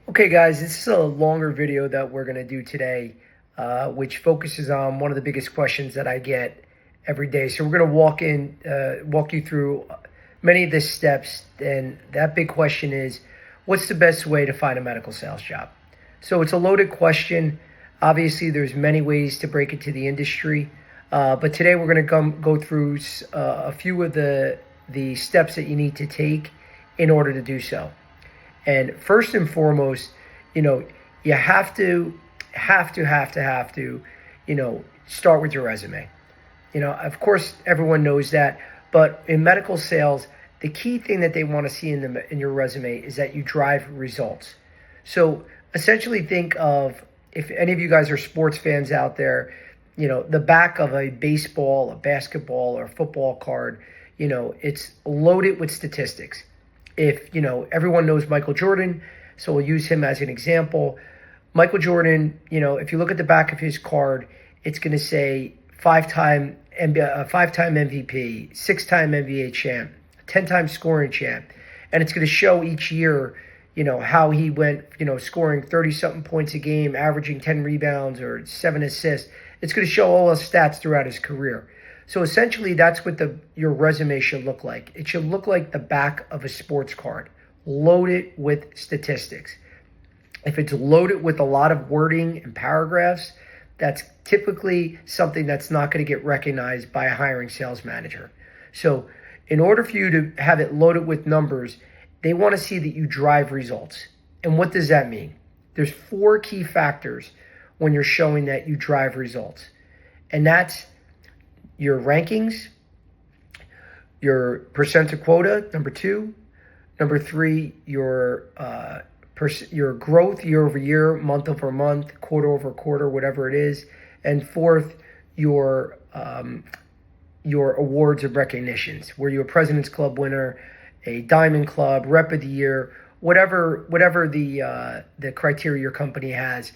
Okay, guys, this is a longer video that we're going to do today, which focuses on one of the biggest questions that I get every day. So we're going to walk you through many of the steps, and that big question is, what's the best way to find a medical sales job? So it's a loaded question. Obviously, there's many ways to break into the industry, but today we're going to go through a few of the steps that you need to take in order to do so. And first and foremost, you have to, start with your resume. Of course, everyone knows that, but in medical sales, the key thing that they want to see in your resume is that you drive results. So essentially think of, if any of you guys are sports fans out there, the back of a baseball, a basketball, or football card, it's loaded with statistics. If, everyone knows Michael Jordan, so we'll use him as an example. Michael Jordan, if you look at the back of his card, it's going to say five-time MVP, six-time NBA champ, 10-time scoring champ. And it's going to show each year, how he went, scoring 30-something points a game, averaging 10 rebounds or 7 assists. It's going to show all his stats throughout his career. So essentially, that's what your resume should look like. It should look like the back of a sports card, loaded with statistics. If it's loaded with a lot of wording and paragraphs, that's typically something that's not going to get recognized by a hiring sales manager. So in order for you to have it loaded with numbers, they want to see that you drive results. And what does that mean? There's 4 key factors when you're showing that you drive results. And that's your rankings, your percent to quota, number 2. Number 3, your growth year over year, month over month, quarter over quarter, whatever it is. And 4th, your awards and recognitions. Were you a President's Club winner, a Diamond Club, Rep of the Year, whatever the criteria your company has.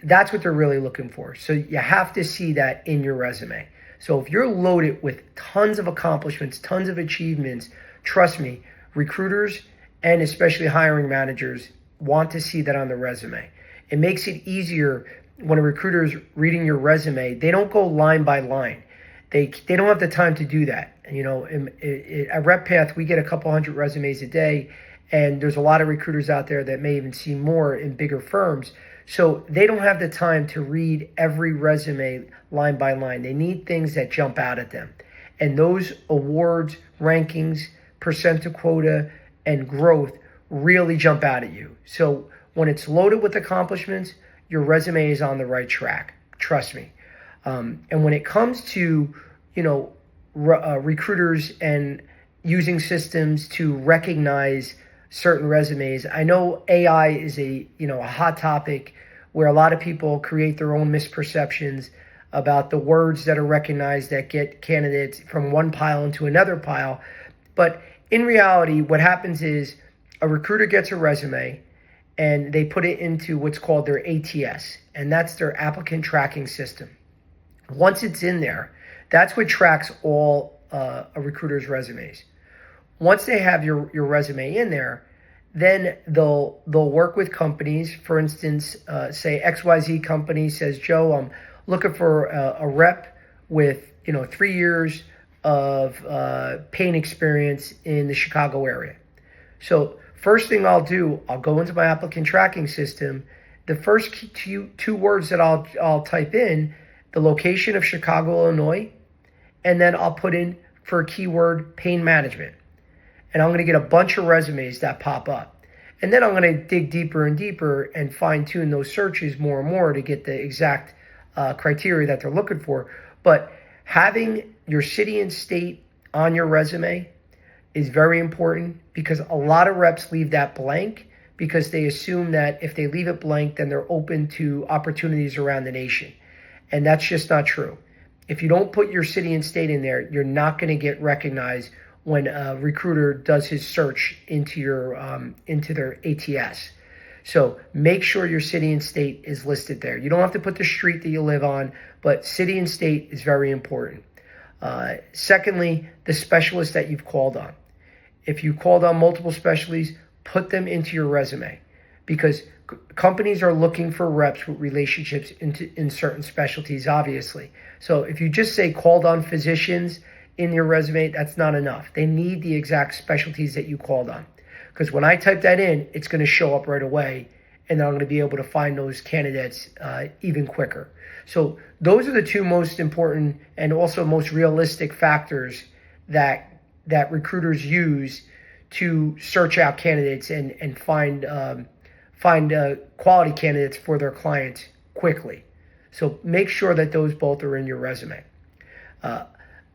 That's what they're really looking for. So you have to see that in your resume. So if you're loaded with tons of accomplishments, tons of achievements, trust me, recruiters and especially hiring managers want to see that on the resume. It makes it easier when a recruiter is reading your resume. They don't go line by line. They don't have the time to do that. At RepPath, we get a couple hundred resumes a day, and there's a lot of recruiters out there that may even see more in bigger firms. So they don't have the time to read every resume line by line. They need things that jump out at them. And those awards, rankings, percent to quota, and growth really jump out at you. So when it's loaded with accomplishments, your resume is on the right track. Trust me. And when it comes to, recruiters and using systems to recognize certain resumes, I know AI is a hot topic where a lot of people create their own misperceptions about the words that are recognized that get candidates from one pile into another pile. But in reality, what happens is a recruiter gets a resume and they put it into what's called their ATS, and that's their applicant tracking system. Once it's in there, that's what tracks all a recruiter's resumes. Once they have your resume in there, then they'll work with companies. For instance, say XYZ company says, Joe, I'm looking for a rep with 3 years of pain experience in the Chicago area. So first thing I'll do, I'll go into my applicant tracking system. The first two words that I'll type in, the location of Chicago, Illinois, and then I'll put in for a keyword pain management. And I'm going to get a bunch of resumes that pop up. And then I'm going to dig deeper and deeper and fine tune those searches more and more to get the exact criteria that they're looking for. But having your city and state on your resume is very important, because a lot of reps leave that blank because they assume that if they leave it blank, then they're open to opportunities around the nation. And that's just not true. If you don't put your city and state in there, you're not going to get recognized when a recruiter does his search into their ATS. So make sure your city and state is listed there. You don't have to put the street that you live on, but city and state is very important. Secondly, the specialist that you've called on. If you called on multiple specialties, put them into your resume, because companies are looking for reps with relationships in certain specialties, obviously. So if you just say called on physicians in your resume, that's not enough. They need the exact specialties that you called on. Because when I type that in, it's going to show up right away, and then I'm going to be able to find those candidates even quicker. So those are the two most important and also most realistic factors that recruiters use to search out candidates and find quality candidates for their clients quickly. So make sure that those both are in your resume.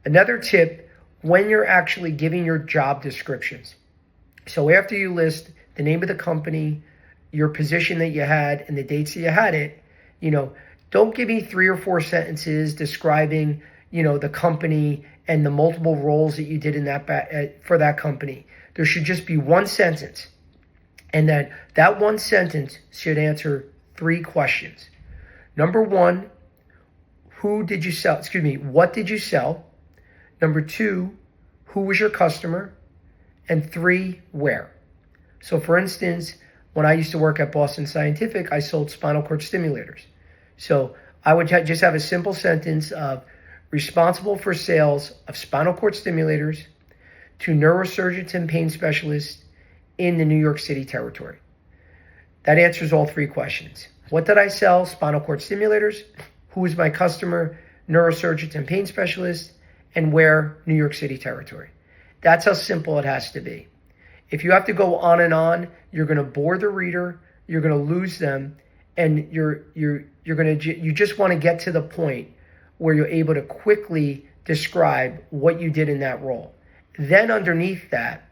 Another tip, when you're actually giving your job descriptions. So after you list the name of the company, your position that you had, and the dates that you had it, don't give me 3 or 4 sentences describing, the company and the multiple roles that you did in that for that company. There should just be one sentence. And then that one sentence should answer 3 questions. Number 1, what did you sell? Number 2, who was your customer? And 3, where? So for instance, when I used to work at Boston Scientific, I sold spinal cord stimulators. So I would just have a simple sentence of responsible for sales of spinal cord stimulators to neurosurgeons and pain specialists in the New York City territory. That answers all 3 questions. What did I sell? Spinal cord stimulators. Who was my customer? Neurosurgeons and pain specialists. And where? New York City territory. That's how simple it has to be. If you have to go on and on, you're going to bore the reader, you're going to lose them, and you just want to get to the point where you're able to quickly describe what you did in that role. Then underneath that,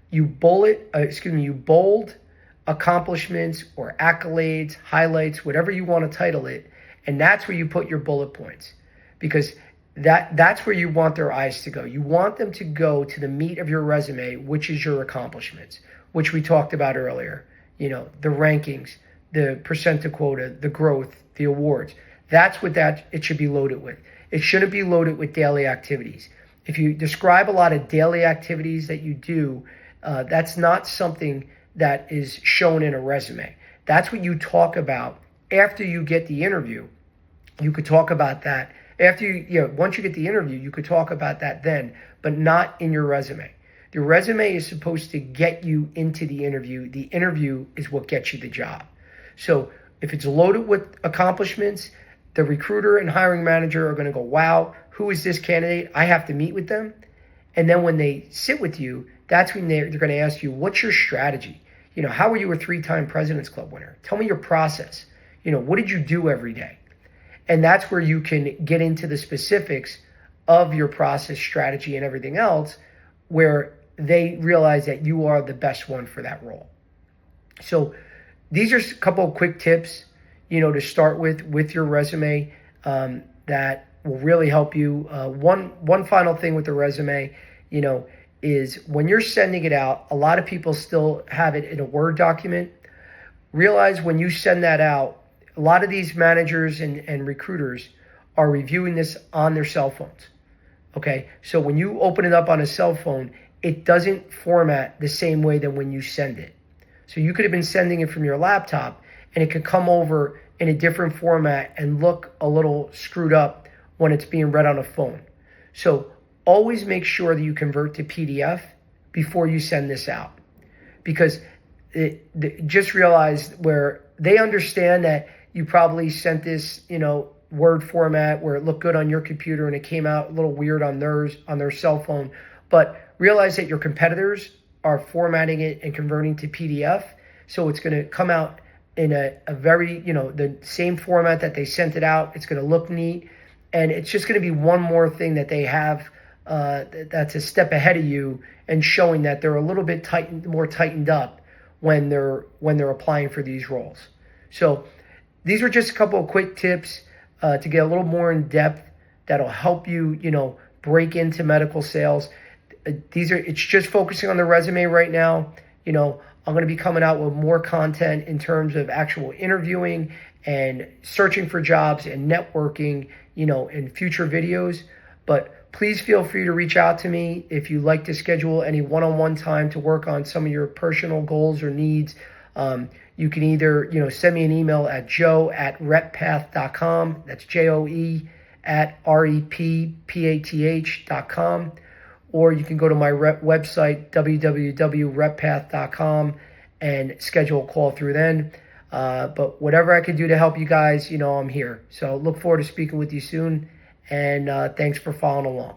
you bold accomplishments or accolades, highlights, whatever you want to title it, and that's where you put your bullet points, because that's where you want their eyes to go. You want them to go to the meat of your resume, which is your accomplishments, which we talked about earlier. The rankings, the percent to quota, the growth, the awards. That's what it should be loaded with. It shouldn't be loaded with daily activities. If you describe a lot of daily activities that you do, that's not something that is shown in a resume. That's what you talk about after you get the interview. You could talk about that. Once you get the interview, you could talk about that then, but not in your resume. The resume is supposed to get you into the interview. The interview is what gets you the job. So if it's loaded with accomplishments, the recruiter and hiring manager are going to go, wow, who is this candidate? I have to meet with them. And then when they sit with you, that's when they're going to ask you, what's your strategy? How are you a 3-time President's Club winner? Tell me your process. What did you do every day? And that's where you can get into the specifics of your process, strategy, and everything else, where they realize that you are the best one for that role. So these are a couple of quick tips, to start with your resume that will really help you. One final thing with the resume, is when you're sending it out, a lot of people still have it in a Word document. Realize when you send that out, a lot of these managers and recruiters are reviewing this on their cell phones. Okay, so when you open it up on a cell phone, it doesn't format the same way than when you send it. So you could have been sending it from your laptop, and it could come over in a different format and look a little screwed up when it's being read on a phone. So always make sure that you convert to PDF before you send this out, because just realize where they understand that you probably sent this, Word format where it looked good on your computer and it came out a little weird on their cell phone. But realize that your competitors are formatting it and converting to PDF. So it's going to come out in a very, the same format that they sent it out. It's going to look neat. And it's just going to be one more thing that they have that's a step ahead of you, and showing that they're a little bit more tightened up when they're applying for these roles. So these are just a couple of quick tips to get a little more in depth that'll help you, break into medical sales. It's just focusing on the resume right now. I'm going to be coming out with more content in terms of actual interviewing and searching for jobs and networking, in future videos. But please feel free to reach out to me if you'd like to schedule any one-on-one time to work on some of your personal goals or needs. You can either, send me an email at joe@reppath.com. That's joe@reppath.com. Or you can go to my website, www.reppath.com, and schedule a call through then. But whatever I can do to help you guys, I'm here. So look forward to speaking with you soon. And thanks for following along.